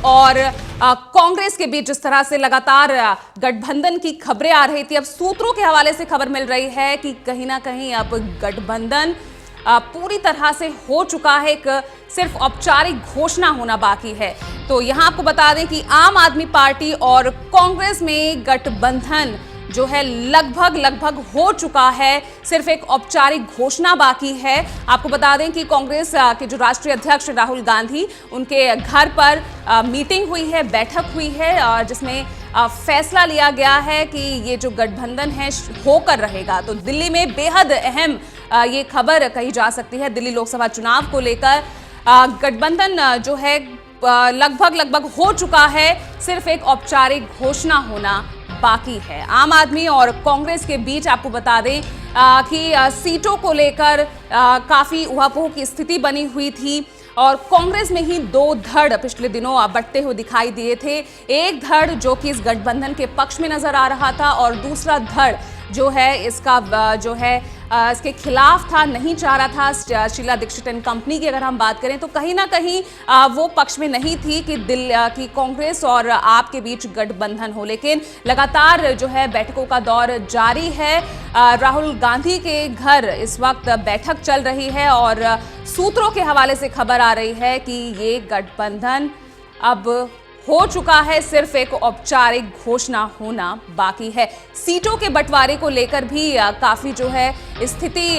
और कांग्रेस के बीच जिस तरह से लगातार गठबंधन की खबरें आ रही थी, अब सूत्रों के हवाले से खबर मिल रही है कि कहीं ना कहीं अब गठबंधन पूरी तरह से हो चुका है, एक सिर्फ औपचारिक घोषणा होना बाकी है। तो यहां आपको बता दें कि आम आदमी पार्टी और कांग्रेस में गठबंधन जो है लगभग हो चुका है, सिर्फ एक औपचारिक घोषणा बाकी है। आपको बता दें कि कांग्रेस के जो राष्ट्रीय अध्यक्ष राहुल गांधी, उनके घर पर मीटिंग हुई है, बैठक हुई है, और जिसमें फैसला लिया गया है कि ये जो गठबंधन है होकर रहेगा। तो दिल्ली में बेहद अहम ये खबर कही जा सकती है। दिल्ली लोकसभा चुनाव को लेकर गठबंधन जो है लगभग हो चुका है, सिर्फ एक औपचारिक घोषणा होना बाकी है। आम आदमी और कांग्रेस के बीच आपको बता दें कि सीटों को लेकर काफी उहापोह की स्थिति बनी हुई थी, और कांग्रेस में ही दो धड़ पिछले दिनों बढ़ते हुए दिखाई दिए थे। एक धड़ जो कि इस गठबंधन के पक्ष में नजर आ रहा था, और दूसरा धड़ जो है इसका जो है इसके खिलाफ था, नहीं चाह रहा था। शीला दीक्षित एंड कंपनी की अगर हम बात करें तो कहीं ना कहीं वो पक्ष में नहीं थी कि कांग्रेस और आप के बीच गठबंधन हो, लेकिन लगातार जो है बैठकों का दौर जारी है। राहुल गांधी के घर इस वक्त बैठक चल रही है, और सूत्रों के हवाले से खबर आ रही है कि ये गठबंधन अब हो चुका है, सिर्फ एक औपचारिक घोषणा होना बाकी है। सीटों के बंटवारे को लेकर भी काफी जो है स्थिति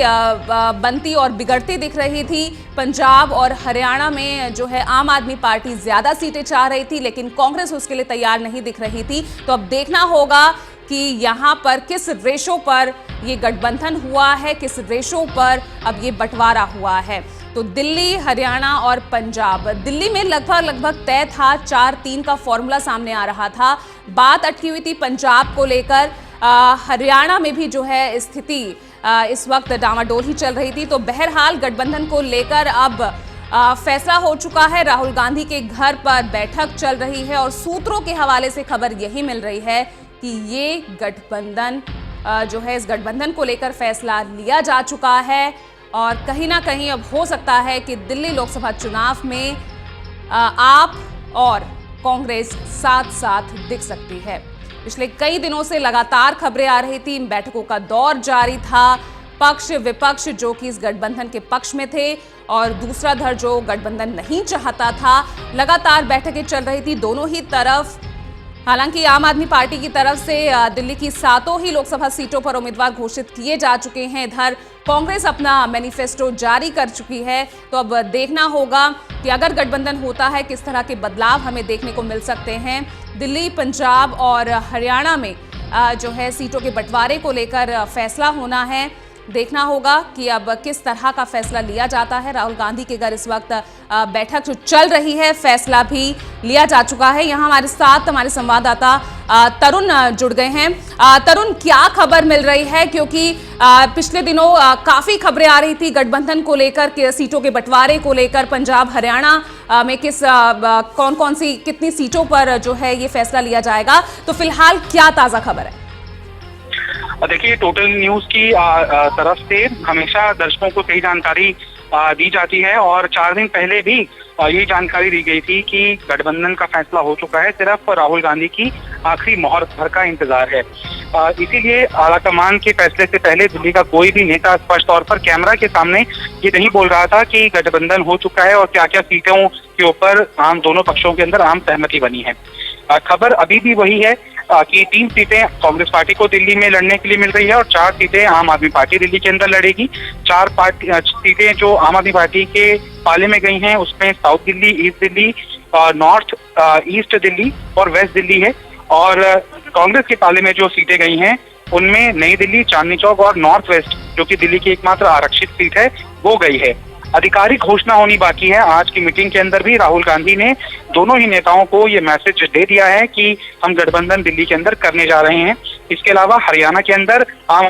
बनती और बिगड़ती दिख रही थी। पंजाब और हरियाणा में जो है आम आदमी पार्टी ज्यादा सीटें चाह रही थी, लेकिन कांग्रेस उसके लिए तैयार नहीं दिख रही थी। तो अब देखना होगा कि यहाँ पर किस रेशो पर ये गठबंधन हुआ है, किस रेशो पर अब ये बंटवारा हुआ है। तो दिल्ली, हरियाणा और पंजाब, दिल्ली में लगभग तय था, 4-3 का फॉर्मूला सामने आ रहा था। बात अटकी हुई थी पंजाब को लेकर। हरियाणा में भी जो है स्थिति इस वक्त डामाडोल ही चल रही थी। तो बहरहाल गठबंधन को लेकर अब फैसला हो चुका है। राहुल गांधी के घर पर बैठक चल रही है, और सूत्रों के हवाले से खबर यही मिल रही है कि ये गठबंधन जो है, इस गठबंधन को लेकर फैसला लिया जा चुका है, और कहीं ना कहीं अब हो सकता है कि दिल्ली लोकसभा चुनाव में आप और कांग्रेस साथ साथ दिख सकती है। पिछले कई दिनों से लगातार खबरें आ रही थी, बैठकों का दौर जारी था। पक्ष विपक्ष जो कि इस गठबंधन के पक्ष में थे, और दूसरा धड़ जो गठबंधन नहीं चाहता था, लगातार बैठकें चल रही थी दोनों ही तरफ। हालांकि आम आदमी पार्टी की तरफ से दिल्ली की 7 ही लोकसभा सीटों पर उम्मीदवार घोषित किए जा चुके हैं। इधर कांग्रेस अपना मैनिफेस्टो जारी कर चुकी है। तो अब देखना होगा कि अगर गठबंधन होता है, किस तरह के बदलाव हमें देखने को मिल सकते हैं। दिल्ली, पंजाब और हरियाणा में जो है सीटों के बंटवारे को लेकर फैसला होना है। देखना होगा कि अब किस तरह का फैसला लिया जाता है। राहुल गांधी के घर इस वक्त बैठक जो चल रही है, फैसला भी लिया जा चुका है। यहाँ हमारे साथ हमारे संवाददाता तरुण जुड़ गए हैं। तरुण, क्या खबर मिल रही है, क्योंकि पिछले दिनों काफी खबरें आ रही थी गठबंधन को लेकर, सीटों के बंटवारे को लेकर, पंजाब हरियाणा में कौन सी कितनी सीटों पर जो है ये फैसला लिया जाएगा। तो फिलहाल क्या ताजा खबर है? देखिए, टोटल न्यूज की तरफ से हमेशा दर्शकों को सही जानकारी दी जाती है, और 4 दिन पहले भी यही जानकारी दी गई थी कि गठबंधन का फैसला हो चुका है, सिर्फ राहुल गांधी की आखिरी मोहर भर का इंतजार है। इसीलिए आलाकमान के फैसले से पहले दिल्ली का कोई भी नेता स्पष्ट तौर पर कैमरा के सामने ये नहीं बोल रहा था कि गठबंधन हो चुका है और क्या क्या सीटों के ऊपर दोनों पक्षों के अंदर आम सहमति बनी है। खबर अभी भी वही है कि 3 सीटें कांग्रेस पार्टी को दिल्ली में लड़ने के लिए मिल रही है, और 4 सीटें आम आदमी पार्टी दिल्ली के अंदर लड़ेगी। 4 सीटें जो आम आदमी पार्टी के पाले में गई हैं, उसमें south Delhi, east Delhi, north east Delhi और वेस्ट दिल्ली है। और कांग्रेस के पाले में जो सीटें गई हैं, उनमें नई दिल्ली, चांदनी चौक और नॉर्थ वेस्ट, जो कि दिल्ली की एकमात्र आरक्षित सीट है, वो गई है। आधिकारिक घोषणा होनी बाकी है। आज की मीटिंग के अंदर भी राहुल गांधी ने दोनों ही नेताओं को ये मैसेज दे दिया है कि हम गठबंधन दिल्ली के अंदर करने जा रहे हैं। इसके अलावा हरियाणा के अंदर आम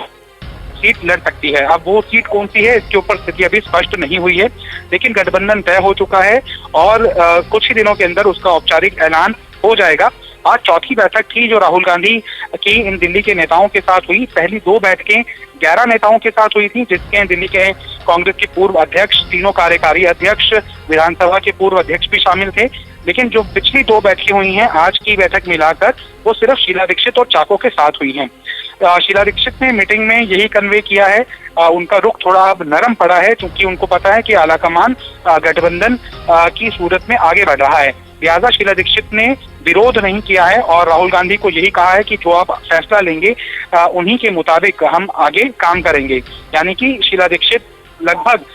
सीट लड़ सकती है। अब वो सीट कौन सी है, इसके ऊपर स्थिति अभी स्पष्ट नहीं हुई है, लेकिन गठबंधन तय हो चुका है, और कुछ ही दिनों के अंदर उसका औपचारिक ऐलान हो जाएगा। आज चौथी बैठक थी जो राहुल गांधी की इन दिल्ली के नेताओं के साथ हुई। पहली 2 बैठकें 11 नेताओं के साथ हुई थी, जिसके दिल्ली के कांग्रेस के पूर्व अध्यक्ष, तीनों कार्यकारी अध्यक्ष, विधानसभा के पूर्व अध्यक्ष भी शामिल थे। लेकिन जो पिछली 2 बैठकें हुई हैं, आज की बैठक मिलाकर, वो सिर्फ शीला दीक्षित और चाको के साथ हुई हैं। शीला दीक्षित ने मीटिंग में यही कन्वे किया है, उनका रुख थोड़ा अब नरम पड़ा है, क्योंकि उनको पता है कि आलाकमान गठबंधन की सूरत में आगे बढ़ रहा है। लिहाजा शीला दीक्षित ने विरोध नहीं किया है और राहुल गांधी को यही कहा है कि जो आप फैसला लेंगे उन्हीं के मुताबिक हम आगे काम करेंगे। यानी कि शीला दीक्षित लगभग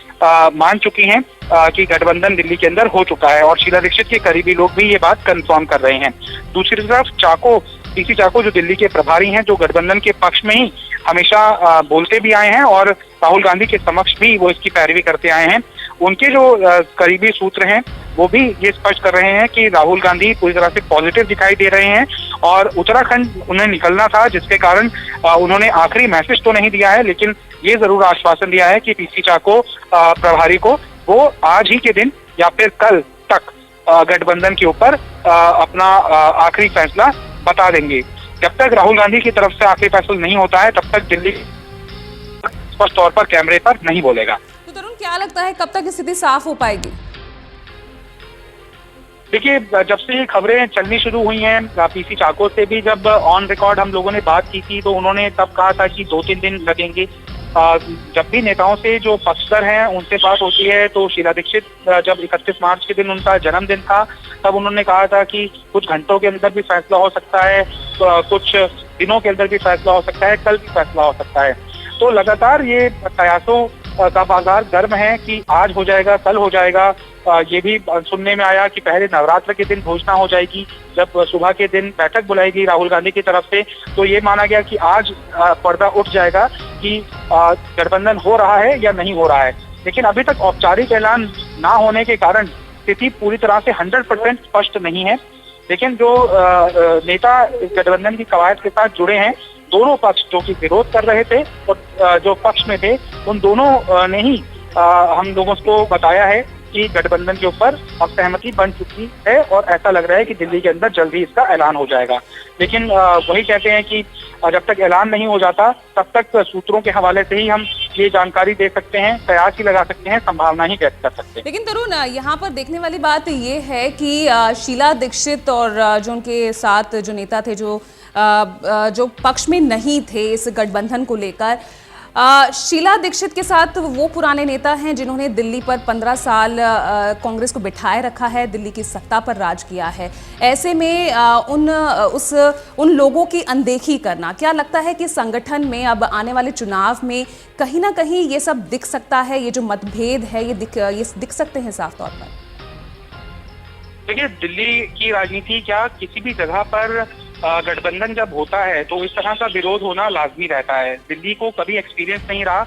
मान चुकी हैं कि गठबंधन दिल्ली के अंदर हो चुका है और शीला दीक्षित के करीबी लोग भी ये बात कंफर्म कर रहे हैं। दूसरी तरफ पीसी चाको जो दिल्ली के प्रभारी हैं, जो गठबंधन के पक्ष में ही हमेशा बोलते भी आए हैं और राहुल गांधी के समक्ष भी वो इसकी पैरवी करते आए हैं, उनके जो करीबी सूत्र हैं वो भी ये स्पष्ट कर रहे हैं कि राहुल गांधी पूरी तरह से पॉजिटिव दिखाई दे रहे हैं और उत्तराखंड उन्हें निकलना था, जिसके कारण उन्होंने आखिरी मैसेज तो नहीं दिया है, लेकिन ये जरूर आश्वासन दिया है कि पीसी चाको प्रभारी को वो आज ही के दिन या फिर कल तक गठबंधन के ऊपर अपना आखिरी फैसला बता देंगे। जब तक राहुल गांधी की तरफ से आखिरी फैसला नहीं होता है, तब तक दिल्ली स्पष्ट तौर पर कैमरे पर नहीं बोलेगा। तो तरुण, क्या लगता है कब तक स्थिति साफ हो पाएगी? देखिए, जब से ये खबरें चलनी शुरू हुई हैं, पीसी चाको से भी जब ऑन रिकॉर्ड हम लोगों ने बात की थी, तो उन्होंने तब कहा था कि 2-3 दिन लगेंगे। जब भी नेताओं से जो पक्षधर हैं उनसे बात होती है, तो शीला दीक्षित जब 31 मार्च के दिन उनका जन्मदिन था, तब उन्होंने कहा था कि कुछ घंटों के अंदर भी फैसला हो सकता है, कुछ दिनों के अंदर भी फैसला हो सकता है, कल भी फैसला हो सकता है। तो लगातार ये कयासों का बाजार गर्म है कि आज हो जाएगा, कल हो जाएगा। ये भी सुनने में आया कि पहले नवरात्र के दिन घोषणा हो जाएगी। जब सुबह के दिन बैठक बुलाएगी राहुल गांधी की तरफ से, तो ये माना गया कि आज पर्दा उठ जाएगा कि गठबंधन हो रहा है या नहीं हो रहा है। लेकिन अभी तक औपचारिक ऐलान ना होने के कारण स्थिति पूरी तरह से 100% स्पष्ट नहीं है। लेकिन जो नेता गठबंधन की कवायद के साथ जुड़े हैं, दोनों पक्ष जो कि विरोध कर रहे थे और जो पक्ष में थे, उन दोनों ने ही हम लोगों को बताया है कि गठबंधन के ऊपर अब सहमति बन चुकी है और ऐसा लग रहा है कि दिल्ली के अंदर जल्दी इसका ऐलान हो जाएगा। लेकिन वही कहते हैं कि जब तक ऐलान नहीं हो जाता, तब तक सूत्रों के हवाले से ही हम ये जानकारी दे सकते हैं, कयास ही लगा सकते हैं, संभावना ही व्यक्त कर सकते हैं। लेकिन तरुण, यहाँ पर देखने वाली बात ये है कि शीला दीक्षित और जो उनके साथ जो नेता थे, जो पक्ष में नहीं थे इस गठबंधन को लेकर, शीला दीक्षित के साथ वो पुराने नेता हैं जिन्होंने दिल्ली पर 15 साल कांग्रेस को बिठाए रखा है, दिल्ली की सत्ता पर राज किया है। ऐसे में उन लोगों की अनदेखी करना, क्या लगता है कि संगठन में अब आने वाले चुनाव में कहीं ना कहीं ये सब दिख सकता है, ये जो मतभेद है ये दिख सकते हैं साफ तौर पर? देखिए, दिल्ली की राजनीति क्या किसी भी जगह पर गठबंधन जब होता है तो इस तरह का विरोध होना लाजमी रहता है। दिल्ली को कभी एक्सपीरियंस नहीं रहा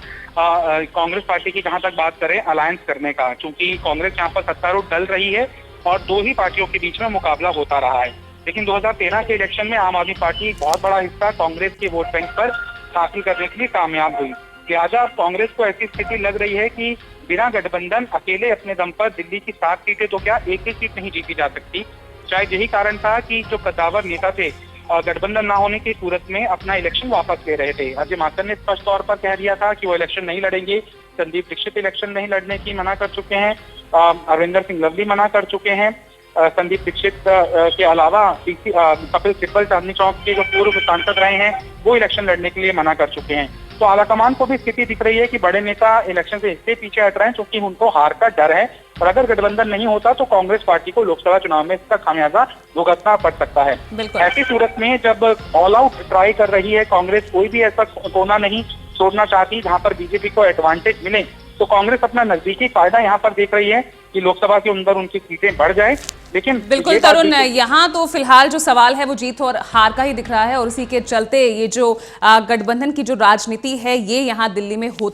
कांग्रेस पार्टी की, जहां तक बात करें अलायंस करने का, क्योंकि कांग्रेस यहाँ पर सत्तारूढ़ डल रही है और 2 ही पार्टियों के बीच में मुकाबला होता रहा है। लेकिन 2013 के इलेक्शन में आम आदमी पार्टी बहुत बड़ा हिस्सा कांग्रेस के वोट बैंक पर हासिल करने के लिए कामयाब हुई। लिहाजा कांग्रेस को ऐसी स्थिति लग रही है कि बिना गठबंधन अकेले अपने दम पर दिल्ली की 7 सीटें तो क्या, 1 ही सीट नहीं जीती जा सकती। शायद यही कारण था कि जो कद्दावर नेता थे गठबंधन ना होने की सूरत में अपना इलेक्शन वापस ले रहे थे। अजय माकन ने स्पष्ट तौर पर कह दिया था कि वो इलेक्शन नहीं लड़ेंगे। संदीप दीक्षित इलेक्शन नहीं लड़ने की मना कर चुके हैं, अरविंदर सिंह लवली मना कर चुके हैं। संदीप दीक्षित के अलावा कपिल सिब्बल चांदनी चौक के जो पूर्व सांसद रहे हैं, वो इलेक्शन लड़ने के लिए मना कर चुके हैं। तो आलाकमान को भी स्थिति दिख रही है कि बड़े नेता इलेक्शन से इसलिए पीछे हट रहे हैं क्योंकि उनको हार का डर है, और अगर गठबंधन नहीं होता तो कांग्रेस पार्टी को लोकसभा चुनाव में इसका खामियाजा भुगतना पड़ सकता है। ऐसी सूरत में जब ऑल आउट ट्राई कर रही है कांग्रेस, कोई भी ऐसा कोना नहीं छोड़ना चाहती जहां पर बीजेपी को एडवांटेज मिले, तो कांग्रेस अपना नजदीकी फायदा यहाँ पर देख रही है कि लोकसभा के अंदर उनकी सीटें बढ़ जाए। लेकिन बिल्कुल तरुण, यहाँ तो फिलहाल जो सवाल है वो जीत और हार का ही दिख रहा है और उसी के चलते ये जो गठबंधन की जो राजनीति है ये यहाँ दिल्ली में होती